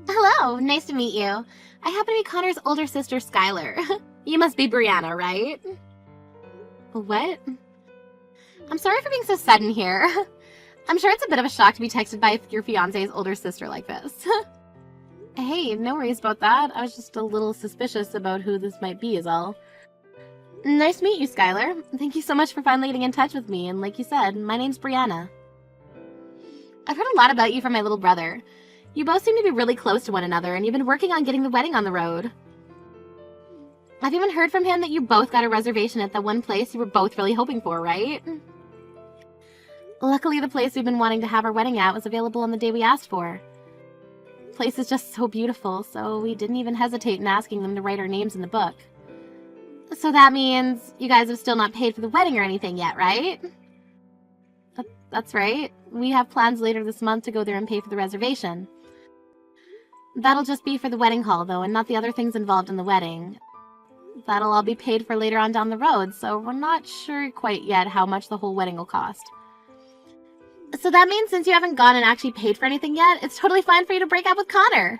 Hello, nice to meet you. I happen to be Connor's older sister, Skylar. You must be Brianna, right? What? I'm sorry for being so sudden here. I'm sure it's a bit of a shock to be texted by your fiance's older sister like this. Hey, no worries about that. I was just a little suspicious about who this might be is all. Nice to meet you, Skylar. Thank you so much for finally getting in touch with me, and like you said, my name's Brianna. I've heard a lot about you from my little brother. You both seem to be really close to one another, and you've been working on getting the wedding on the road. I've even heard from him that you both got a reservation at the one place you were both really hoping for, right? Luckily, the place we've been wanting to have our wedding at was available on the day we asked for. The place is just so beautiful, so we didn't even hesitate in asking them to write our names in the book. So that means you guys have still not paid for the wedding or anything yet, right? That's right. We have plans later this month to go there and pay for the reservation. That'll just be for the wedding hall, though, and not the other things involved in the wedding. That'll all be paid for later on down the road, so we're not sure quite yet how much the whole wedding will cost. So that means since you haven't gone and actually paid for anything yet, it's totally fine for you to break up with Connor.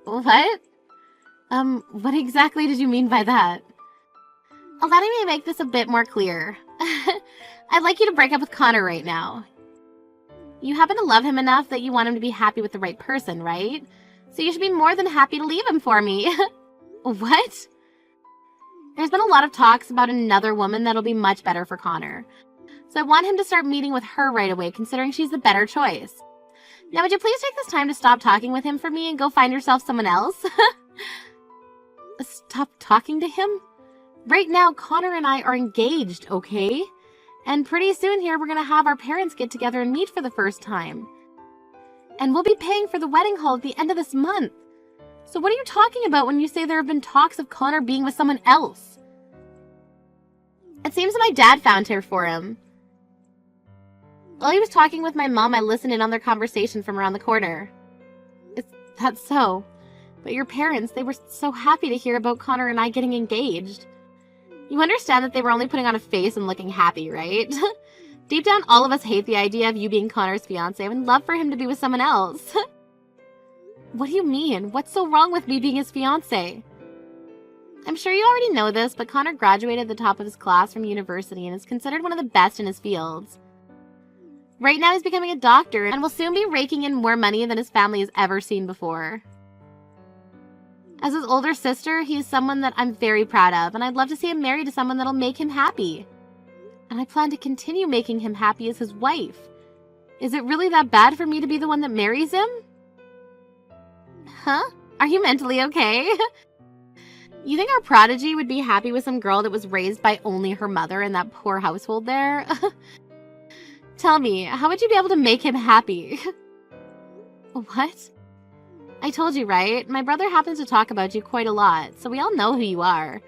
What? What exactly did you mean by that? Letting me make this a bit more clear. I'd like you to break up with Connor right now. You happen to love him enough that you want him to be happy with the right person, right? So you should be more than happy to leave him for me. What? There's been a lot of talks about another woman that'll be much better for Connor. So I want him to start meeting with her right away, considering she's the better choice. Now, would you please take this time to stop talking with him for me and go find yourself someone else? Stop talking to him? Right now, Connor and I are engaged, okay? And pretty soon here, we're going to have our parents get together and meet for the first time. And we'll be paying for the wedding hall at the end of this month. So what are you talking about when you say there have been talks of Connor being with someone else? It seems that my dad found her for him. While he was talking with my mom, I listened in on their conversation from around the corner. That's so. But your parents, they were so happy to hear about Connor and I getting engaged. You understand that they were only putting on a face and looking happy, right? Deep down, all of us hate the idea of you being Connor's fiancé and would love for him to be with someone else. What do you mean? What's so wrong with me being his fiancé? I'm sure you already know this, but Connor graduated at the top of his class from university and is considered one of the best in his fields. Right now he's becoming a doctor and will soon be raking in more money than his family has ever seen before. As his older sister, he is someone that I'm very proud of, and I'd love to see him married to someone that'll make him happy. And I plan to continue making him happy as his wife. Is it really that bad for me to be the one that marries him? Huh? Are you mentally okay? You think our prodigy would be happy with some girl that was raised by only her mother in that poor household there? Tell me, how would you be able to make him happy? What? I told you, right? My brother happens to talk about you quite a lot, so we all know who you are.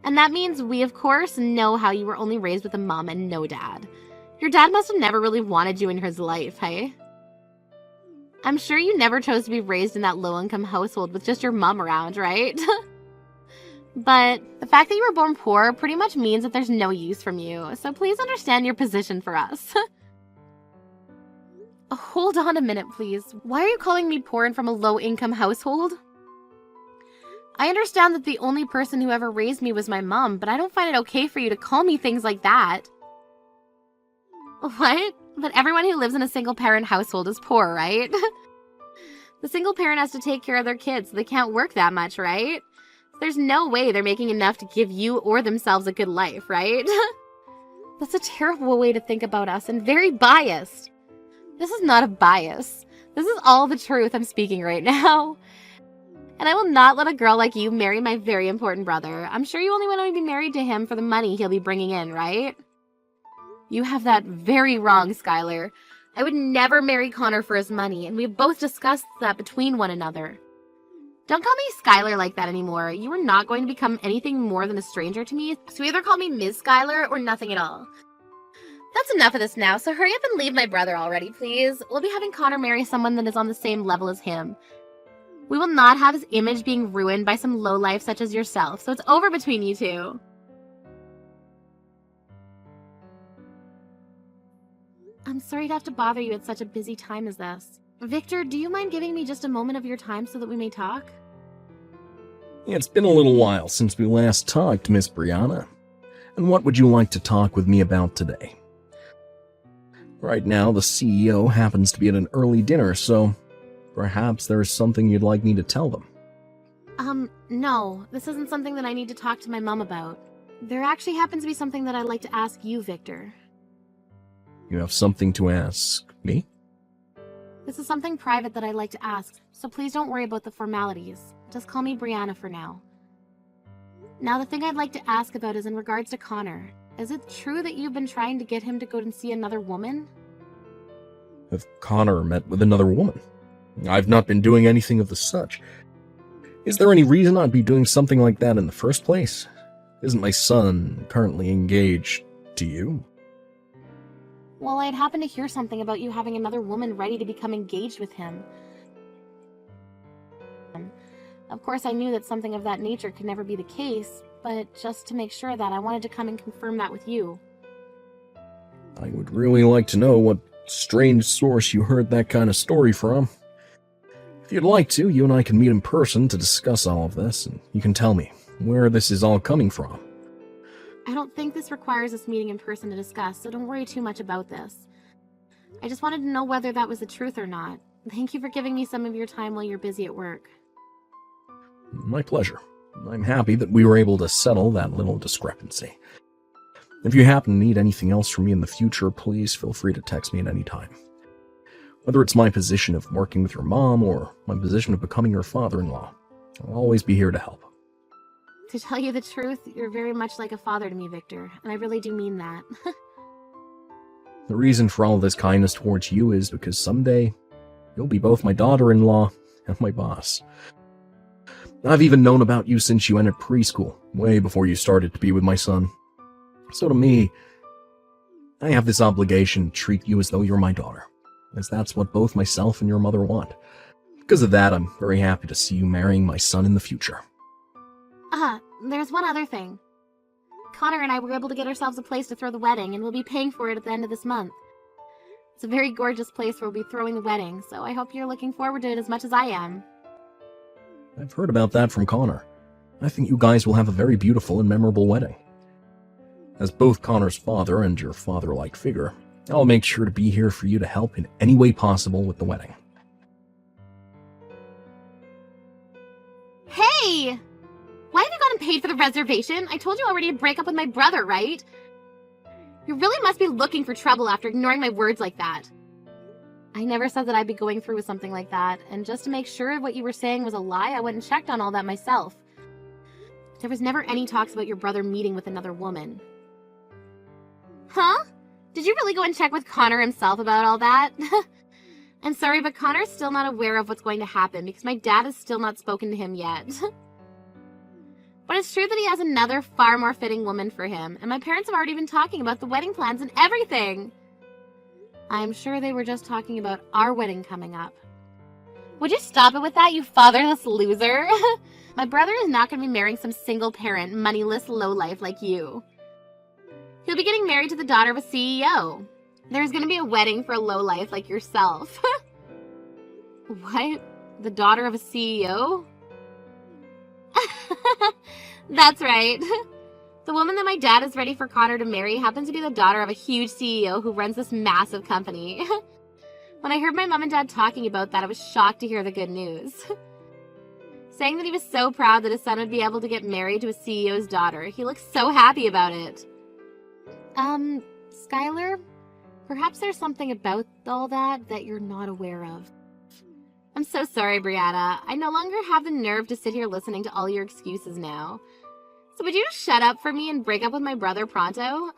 And that means we, of course, know how you were only raised with a mom and no dad. Your dad must have never really wanted you in his life, hey? I'm sure you never chose to be raised in that low-income household with just your mom around, right? But the fact that you were born poor pretty much means that there's no use from you, so please understand your position for us. Hold on a minute, please. Why are you calling me poor and from a low-income household? I understand that the only person who ever raised me was my mom, but I don't find it okay for you to call me things like that. What? But everyone who lives in a single-parent household is poor, right? The single parent has to take care of their kids, so they can't work that much, right? There's no way they're making enough to give you or themselves a good life, right? That's a terrible way to think about us and very biased. This is not a bias. This is all the truth I'm speaking right now. And I will not let a girl like you marry my very important brother. I'm sure you only want to be married to him for the money he'll be bringing in, right? You have that very wrong, Skylar. I would never marry Connor for his money, and we've both discussed that between one another. Don't call me Skylar like that anymore. You are not going to become anything more than a stranger to me, so either call me Ms. Skylar or nothing at all. That's enough of this now, so hurry up and leave my brother already, please. We'll be having Connor marry someone that is on the same level as him. We will not have his image being ruined by some lowlife such as yourself, so it's over between you two. I'm sorry to have to bother you at such a busy time as this. Victor, do you mind giving me just a moment of your time so that we may talk? It's been a little while since we last talked, Miss Brianna. And what would you like to talk with me about today? Right now, the CEO happens to be at an early dinner, so perhaps there's something you'd like me to tell them. No, this isn't something that I need to talk to my mom about. There actually happens to be something that I'd like to ask you, Victor. You have something to ask me? This is something private that I'd like to ask, so please don't worry about the formalities. Just call me Brianna for now. Now, the thing I'd like to ask about is in regards to Connor. Is it true that you've been trying to get him to go and see another woman? Have Connor met with another woman? I've not been doing anything of the such. Is there any reason I'd be doing something like that in the first place? Isn't my son currently engaged to you? Well, I had happened to hear something about you having another woman ready to become engaged with him. Of course, I knew that something of that nature could never be the case, but just to make sure that I wanted to come and confirm that with you. I would really like to know what strange source you heard that kind of story from. If you'd like to, you and I can meet in person to discuss all of this, and you can tell me where this is all coming from. I don't think this requires us meeting in person to discuss, so don't worry too much about this. I just wanted to know whether that was the truth or not. Thank you for giving me some of your time while you're busy at work. My pleasure. I'm happy that we were able to settle that little discrepancy. If you happen to need anything else from me in the future, please feel free to text me at any time. Whether it's my position of working with your mom or my position of becoming your father-in-law, I'll always be here to help. To tell you the truth, you're very much like a father to me, Victor, and I really do mean that. The reason for all this kindness towards you is because someday you'll be both my daughter-in-law and my boss. I've even known about you since you entered preschool, way before you started to be with my son. So to me, I have this obligation to treat you as though you're my daughter, as that's what both myself and your mother want. Because of that, I'm very happy to see you marrying my son in the future. There's one other thing. Connor and I were able to get ourselves a place to throw the wedding, and we'll be paying for it at the end of this month. It's a very gorgeous place where we'll be throwing the wedding, so I hope you're looking forward to it as much as I am. I've heard about that from Connor. I think you guys will have a very beautiful and memorable wedding. As both Connor's father and your father-like figure, I'll make sure to be here for you to help in any way possible with the wedding. Hey! Why have you gotten paid for the reservation? I told you already to break up with my brother, right? You really must be looking for trouble after ignoring my words like that. I never said that I'd be going through with something like that, and just to make sure what you were saying was a lie, I went and checked on all that myself. There was never any talks about your brother meeting with another woman. Huh? Did you really go and check with Connor himself about all that? I'm sorry, but Connor's still not aware of what's going to happen because my dad has still not spoken to him yet. But it's true that he has another far more fitting woman for him, and my parents have already been talking about the wedding plans and everything. I'm sure they were just talking about our wedding coming up. Would you stop it with that, you fatherless loser? My brother is not going to be marrying some single-parent, moneyless lowlife like you. He'll be getting married to the daughter of a CEO. There's going to be a wedding for a lowlife like yourself. What? The daughter of a CEO? That's right. The woman that my dad is ready for Connor to marry happens to be the daughter of a huge CEO who runs this massive company. When I heard my mom and dad talking about that, I was shocked to hear the good news. Saying that he was so proud that his son would be able to get married to a CEO's daughter. He looks so happy about it. Skylar, perhaps there's something about all that you're not aware of. I'm so sorry, Brianna. I no longer have the nerve to sit here listening to all your excuses now. So would you just shut up for me and break up with my brother pronto?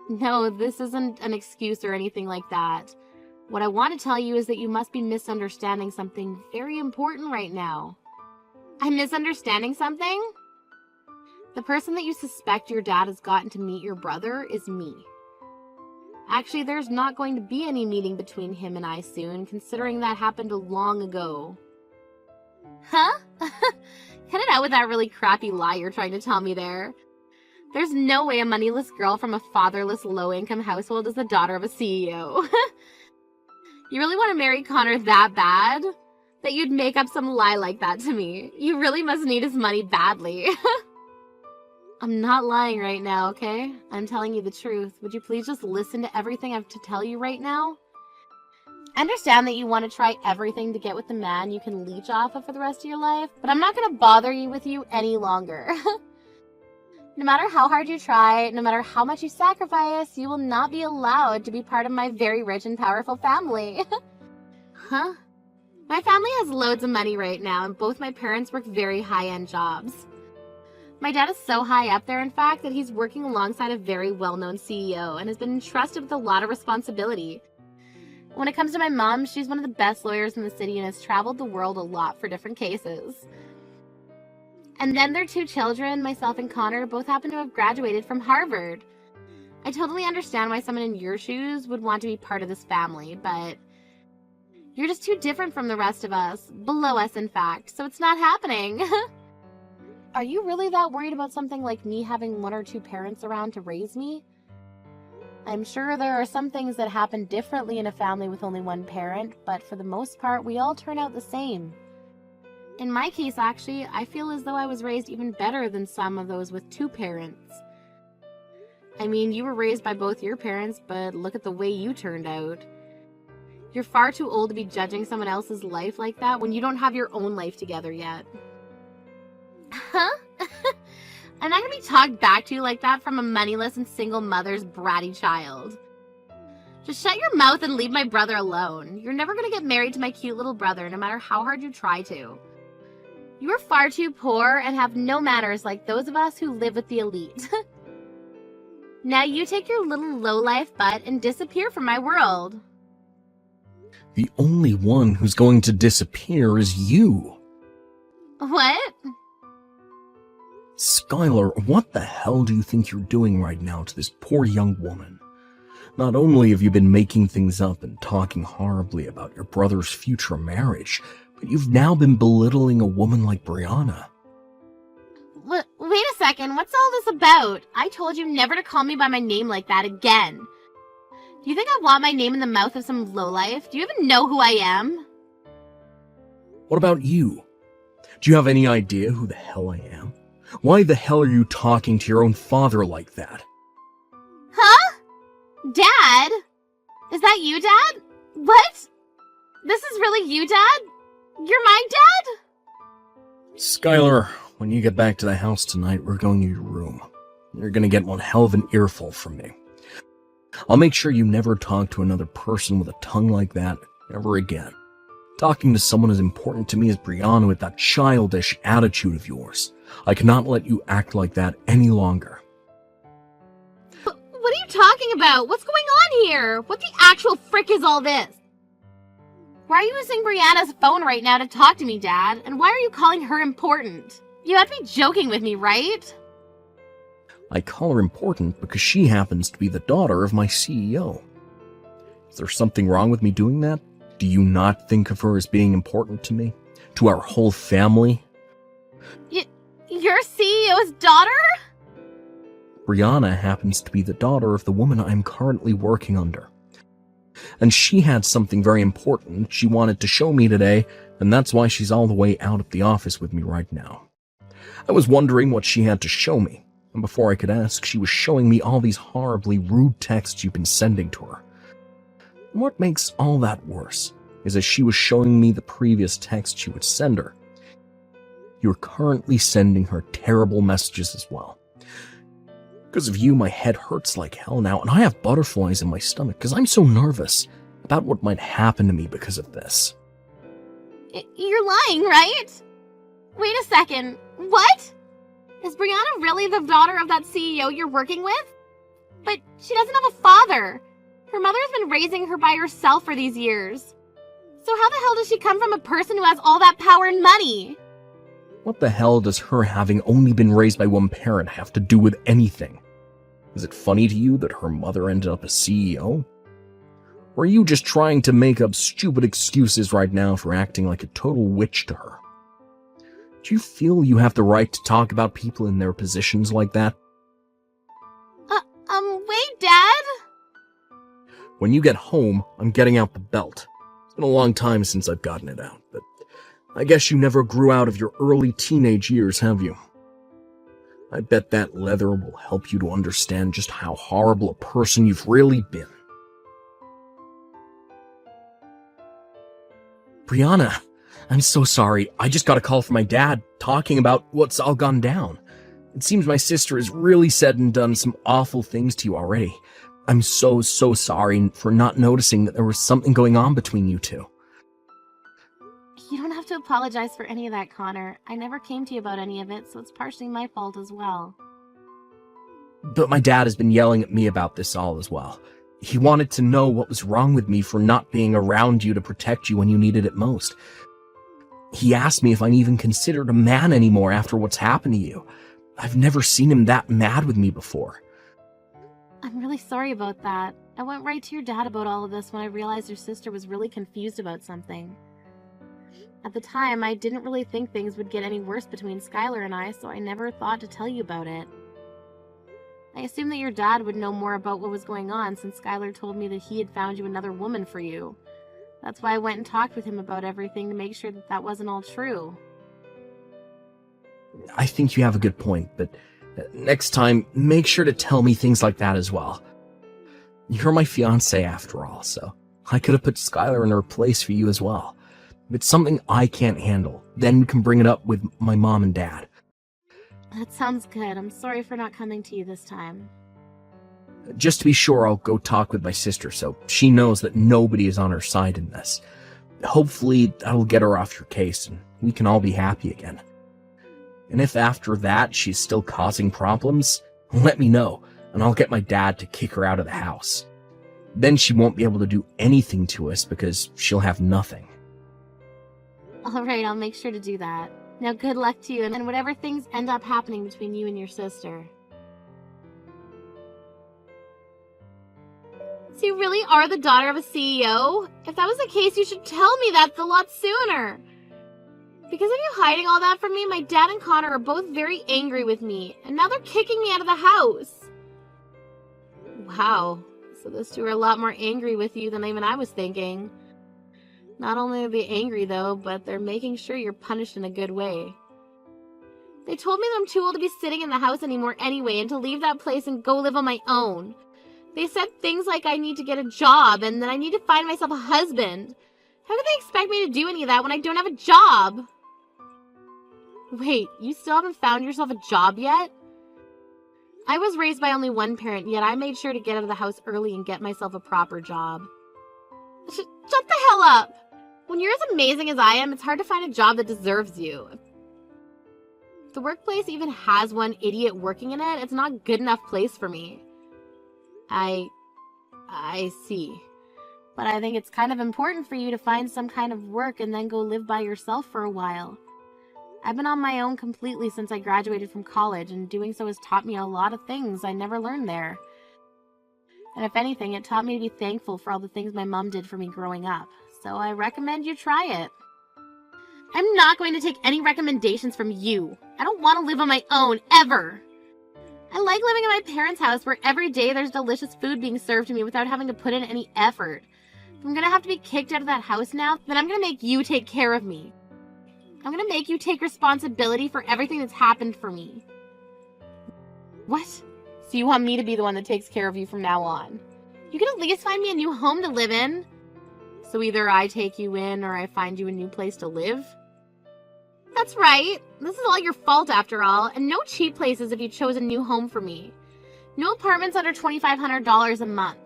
No, this isn't an excuse or anything like that. What I want to tell you is that you must be misunderstanding something very important right now. I'm misunderstanding something? The person that you suspect your dad has gotten to meet your brother is me. Actually, there's not going to be any meeting between him and I soon, considering that happened long ago. Huh? Cut it out with that really crappy lie you're trying to tell me there. There's no way a moneyless girl from a fatherless, low-income household is the daughter of a CEO. You really want to marry Connor that bad? That you'd make up some lie like that to me? You really must need his money badly. I'm not lying right now, okay? I'm telling you the truth. Would you please just listen to everything I have to tell you right now? I understand that you want to try everything to get with the man you can leech off of for the rest of your life, but I'm not going to bother you with you any longer. No matter how hard you try, no matter how much you sacrifice, you will not be allowed to be part of my very rich and powerful family. Huh? My family has loads of money right now, and both my parents work very high-end jobs. My dad is so high up there, in fact, that he's working alongside a very well-known CEO and has been entrusted with a lot of responsibility. When it comes to my mom, she's one of the best lawyers in the city and has traveled the world a lot for different cases. And then their 2 children, myself and Connor, both happen to have graduated from Harvard. I totally understand why someone in your shoes would want to be part of this family, but you're just too different from the rest of us, below us in fact, so it's not happening. Are you really that worried about something like me having 1 or 2 parents around to raise me? I'm sure there are some things that happen differently in a family with only 1 parent, but for the most part, we all turn out the same. In my case, actually, I feel as though I was raised even better than some of those with 2 parents. I mean, you were raised by both your parents, but look at the way you turned out. You're far too old to be judging someone else's life like that when you don't have your own life together yet. Huh? I'm not gonna be talked back to like that from a moneyless and single mother's bratty child. Just shut your mouth and leave my brother alone. You're never gonna get married to my cute little brother, no matter how hard you try to. You are far too poor and have no manners like those of us who live with the elite. Now you take your little lowlife butt and disappear from my world. The only one who's going to disappear is you. What? Skylar, what the hell do you think you're doing right now to this poor young woman? Not only have you been making things up and talking horribly about your brother's future marriage, but you've now been belittling a woman like Brianna. Wait a second, what's all this about? I told you never to call me by my name like that again. Do you think I want my name in the mouth of some lowlife? Do you even know who I am? What about you? Do you have any idea who the hell I am? Why the hell are you talking to your own father like that? Huh? Dad? Is that you, Dad? What? This is really you, Dad? You're my dad? Skylar, when you get back to the house tonight, we're going to your room. You're gonna get one hell of an earful from me. I'll make sure you never talk to another person with a tongue like that ever again. Talking to someone as important to me as Brianna with that childish attitude of yours. I cannot let you act like that any longer. What are you talking about? What's going on here? What the actual frick is all this? Why are you using Brianna's phone right now to talk to me, Dad? And why are you calling her important? You have to be joking with me, right? I call her important because she happens to be the daughter of my CEO. Is there something wrong with me doing that? Do you not think of her as being important to me? To our whole family? Your CEO's daughter? Brianna happens to be the daughter of the woman I'm currently working under. And she had something very important she wanted to show me today, and that's why she's all the way out at the office with me right now. I was wondering what she had to show me, and before I could ask, she was showing me all these horribly rude texts you've been sending to her. And what makes all that worse is that she was showing me the previous texts you would send her. You're currently sending her terrible messages as well. Because of you, my head hurts like hell now, and I have butterflies in my stomach because I'm so nervous about what might happen to me because of this. You're lying, right? Wait a second. What? Is Brianna really the daughter of that CEO you're working with? But she doesn't have a father. Her mother's been raising her by herself for these years. So how the hell does she come from a person who has all that power and money? What the hell does her having only been raised by one parent have to do with anything? Is it funny to you that her mother ended up a CEO? Or are you just trying to make up stupid excuses right now for acting like a total witch to her? Do you feel you have the right to talk about people in their positions like that? Wait, Dad? When you get home, I'm getting out the belt. Been a long time since I've gotten it out, but I guess you never grew out of your early teenage years, have you? I bet that leather will help you to understand just how horrible a person you've really been. Brianna, I'm so sorry. I just got a call from my dad talking about what's all gone down. It seems my sister has really said and done some awful things to you already. I'm so sorry for not noticing that there was something going on between you two. You don't have to apologize for any of that, Connor. I never came to you about any of it, so it's partially my fault as well. But my dad has been yelling at me about this all as well. He wanted to know what was wrong with me for not being around you to protect you when you needed it most. He asked me if I'm even considered a man anymore after what's happened to you. I've never seen him that mad with me before. I'm really sorry about that. I went right to your dad about all of this when I realized your sister was really confused about something. At the time, I didn't really think things would get any worse between Skylar and I, so I never thought to tell you about it. I assumed that your dad would know more about what was going on since Skylar told me that he had found you another woman for you. That's why I went and talked with him about everything to make sure that that wasn't all true. I think you have a good point, but next time, make sure to tell me things like that as well. You're my fiancé after all, so I could have put Skylar in her place for you as well. If it's something I can't handle, then we can bring it up with my mom and dad. That sounds good. I'm sorry for not coming to you this time. Just to be sure, I'll go talk with my sister so she knows that nobody is on her side in this. Hopefully, that'll get her off your case and we can all be happy again. And if after that she's still causing problems, let me know and I'll get my dad to kick her out of the house. Then she won't be able to do anything to us because she'll have nothing. Alright, I'll make sure to do that. Now good luck to you and whatever things end up happening between you and your sister. So you really are the daughter of a CEO? If that was the case, you should tell me that a lot sooner. Because of you hiding all that from me, my dad and Connor are both very angry with me, and now they're kicking me out of the house. Wow, so those two are a lot more angry with you than even I was thinking. Not only are they angry though, but they're making sure you're punished in a good way. They told me that I'm too old to be sitting in the house anymore anyway, and to leave that place and go live on my own. They said things like I need to get a job, and that I need to find myself a husband. How could they expect me to do any of that when I don't have a job? Wait, you still haven't found yourself a job yet? I was raised by only one parent, yet I made sure to get out of the house early and get myself a proper job. Shut the hell up! When you're as amazing as I am, it's hard to find a job that deserves you. If the workplace even has one idiot working in it, it's not a good enough place for me. I see. But I think it's kind of important for you to find some kind of work and then go live by yourself for a while. I've been on my own completely since I graduated from college, and doing so has taught me a lot of things I never learned there. And if anything, it taught me to be thankful for all the things my mom did for me growing up. So I recommend you try it. I'm not going to take any recommendations from you. I don't want to live on my own, ever. I like living in my parents' house where every day there's delicious food being served to me without having to put in any effort. If I'm going to have to be kicked out of that house now, then I'm going to make you take care of me. I'm going to make you take responsibility for everything that's happened for me. What? So you want me to be the one that takes care of you from now on? You can at least find me a new home to live in. So either I take you in or I find you a new place to live? That's right. This is all your fault after all, and no cheap places if you chose a new home for me. No apartments under $2,500 a month.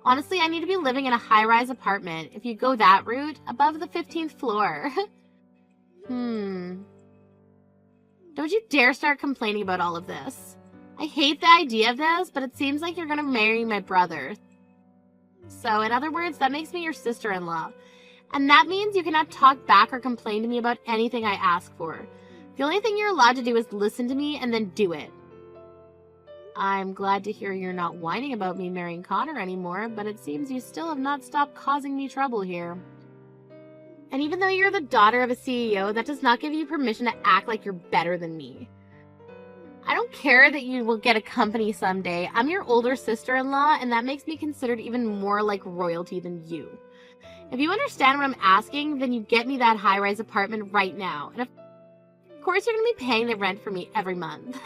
Honestly, I need to be living in a high-rise apartment, if you go that route, above the 15th floor. Don't you dare start complaining about all of this. I hate the idea of this, but it seems like you're gonna marry my brother. So, in other words, that makes me your sister-in-law. And that means you cannot talk back or complain to me about anything I ask for. The only thing you're allowed to do is listen to me and then do it. I'm glad to hear you're not whining about me marrying Connor anymore, but it seems you still have not stopped causing me trouble here. And even though you're the daughter of a CEO, that does not give you permission to act like you're better than me. I don't care that you will get a company someday. I'm your older sister-in-law, and that makes me considered even more like royalty than you. If you understand what I'm asking, then you get me that high-rise apartment right now. And of course you're going to be paying the rent for me every month.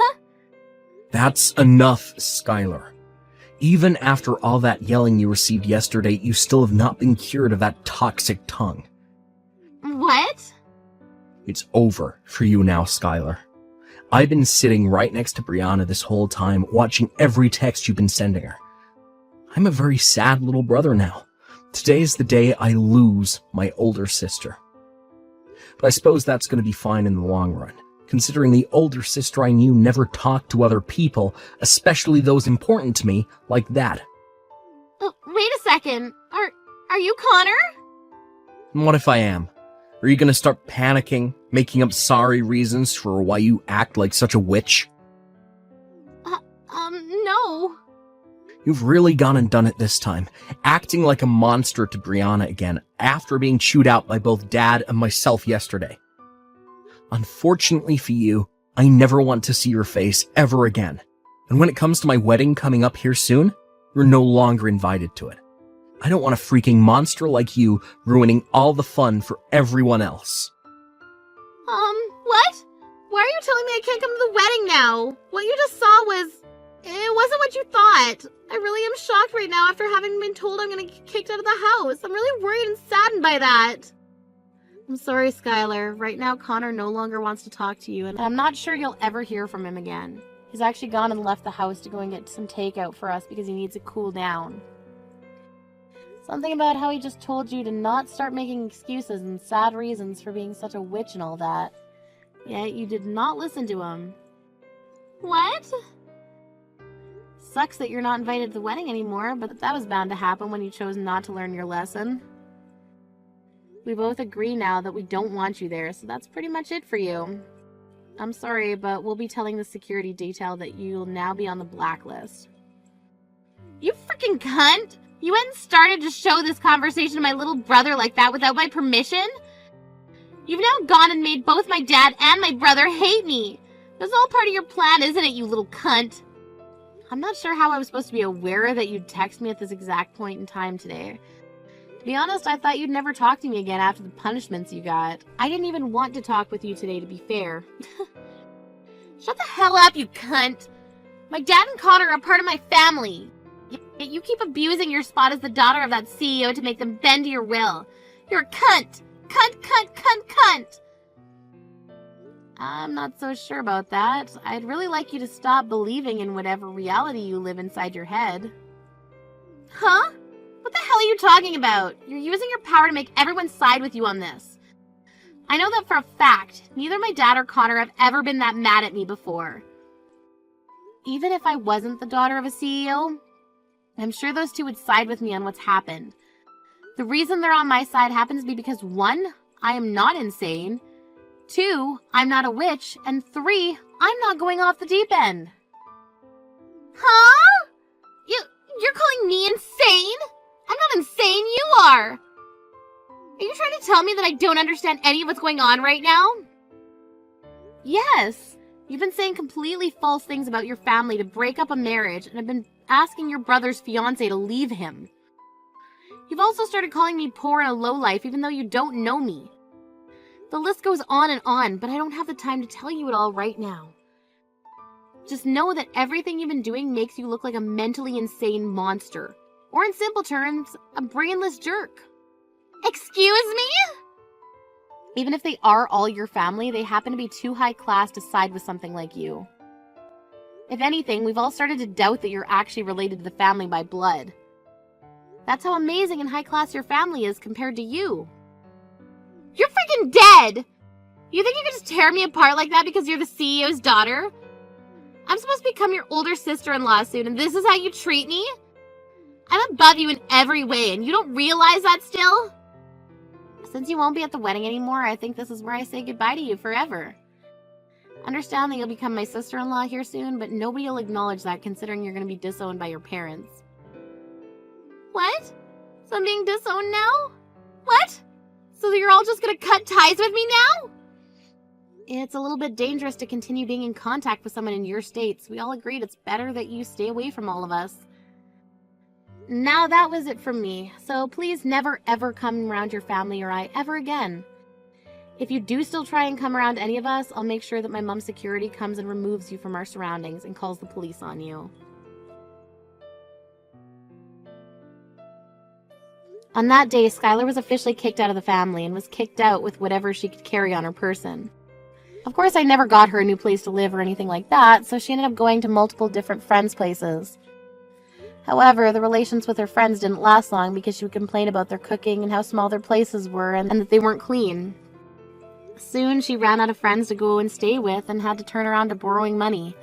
That's enough, Skylar. Even after all that yelling you received yesterday, you still have not been cured of that toxic tongue. What? It's over for you now, Skylar. I've been sitting right next to Brianna this whole time, watching every text you've been sending her. I'm a very sad little brother now. Today is the day I lose my older sister. But I suppose that's going to be fine in the long run, considering the older sister I knew never talked to other people, especially those important to me, like that. Oh, wait a second. Are you Connor? And what if I am? Are you going to start panicking, making up sorry reasons for why you act like such a witch? No. You've really gone and done it this time, acting like a monster to Brianna again, after being chewed out by both Dad and myself yesterday. Unfortunately for you, I never want to see your face ever again. And when it comes to my wedding coming up here soon, you're no longer invited to it. I don't want a freaking monster like you ruining all the fun for everyone else. What? Why are you telling me I can't come to the wedding now? What you just saw it wasn't what you thought. I really am shocked right now after having been told I'm gonna get kicked out of the house. I'm really worried and saddened by that. I'm sorry, Skylar. Right now, Connor no longer wants to talk to you, and I'm not sure you'll ever hear from him again. He's actually gone and left the house to go and get some takeout for us because he needs to cool down. Something about how he just told you to not start making excuses and sad reasons for being such a witch and all that. Yet you did not listen to him. What? Sucks that you're not invited to the wedding anymore, but that was bound to happen when you chose not to learn your lesson. We both agree now that we don't want you there, so that's pretty much it for you. I'm sorry, but we'll be telling the security detail that you'll now be on the blacklist. You freaking cunt! You hadn't started to show this conversation to my little brother like that without my permission? You've now gone and made both my dad and my brother hate me. That's all part of your plan, isn't it, you little cunt? I'm not sure how I was supposed to be aware that you'd text me at this exact point in time today. To be honest, I thought you'd never talk to me again after the punishments you got. I didn't even want to talk with you today, to be fair. Shut the hell up, you cunt! My dad and Connor are part of my family. Yet you keep abusing your spot as the daughter of that CEO to make them bend to your will. You're a cunt! Cunt, cunt, cunt, cunt! I'm not so sure about that. I'd really like you to stop believing in whatever reality you live inside your head. Huh? What the hell are you talking about? You're using your power to make everyone side with you on this. I know that for a fact. Neither my dad or Connor have ever been that mad at me before. Even if I wasn't the daughter of a CEO, I'm sure those two would side with me on what's happened. The reason they're on my side happens to be because 1, I am not insane, 2, I'm not a witch, and 3, I'm not going off the deep end. Huh? You're calling me insane? I'm not insane, you are! Are you trying to tell me that I don't understand any of what's going on right now? Yes. You've been saying completely false things about your family to break up a marriage, and have been asking your brother's fiancé to leave him. You've also started calling me poor and a lowlife even though you don't know me. The list goes on, but I don't have the time to tell you it all right now. Just know that everything you've been doing makes you look like a mentally insane monster. Or in simple terms, a brainless jerk. Excuse me? Even if they are all your family, they happen to be too high class to side with something like you. If anything, we've all started to doubt that you're actually related to the family by blood. That's how amazing and high class your family is compared to you. You're freaking dead! You think you can just tear me apart like that because you're the CEO's daughter? I'm supposed to become your older sister-in-law soon, and this is how you treat me? I'm above you in every way, and you don't realize that still? Since you won't be at the wedding anymore, I think this is where I say goodbye to you forever. Understand that you'll become my sister-in-law here soon, but nobody will acknowledge that considering you're going to be disowned by your parents. What? So I'm being disowned now? What? So you're all just going to cut ties with me now? It's a little bit dangerous to continue being in contact with someone in your states. We all agreed it's better that you stay away from all of us. Now that was it from me, so please never ever come around your family or I ever again. If you do still try and come around any of us, I'll make sure that my mom's security comes and removes you from our surroundings and calls the police on you. On that day, Skylar was officially kicked out of the family and was kicked out with whatever she could carry on her person. Of course, I never got her a new place to live or anything like that, so she ended up going to multiple different friends' places. However, the relations with her friends didn't last long because she would complain about their cooking and how small their places were and that they weren't clean. Soon, she ran out of friends to go and stay with and had to turn around to borrowing money.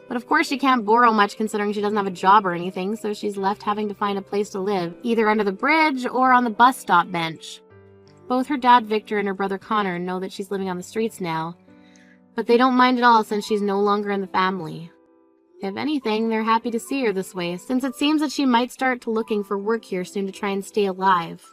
But of course she can't borrow much considering she doesn't have a job or anything, so she's left having to find a place to live, either under the bridge or on the bus stop bench. Both her dad Victor and her brother Connor know that she's living on the streets now, but they don't mind at all since she's no longer in the family. If anything, they're happy to see her this way, since it seems that she might start to looking for work here soon to try and stay alive.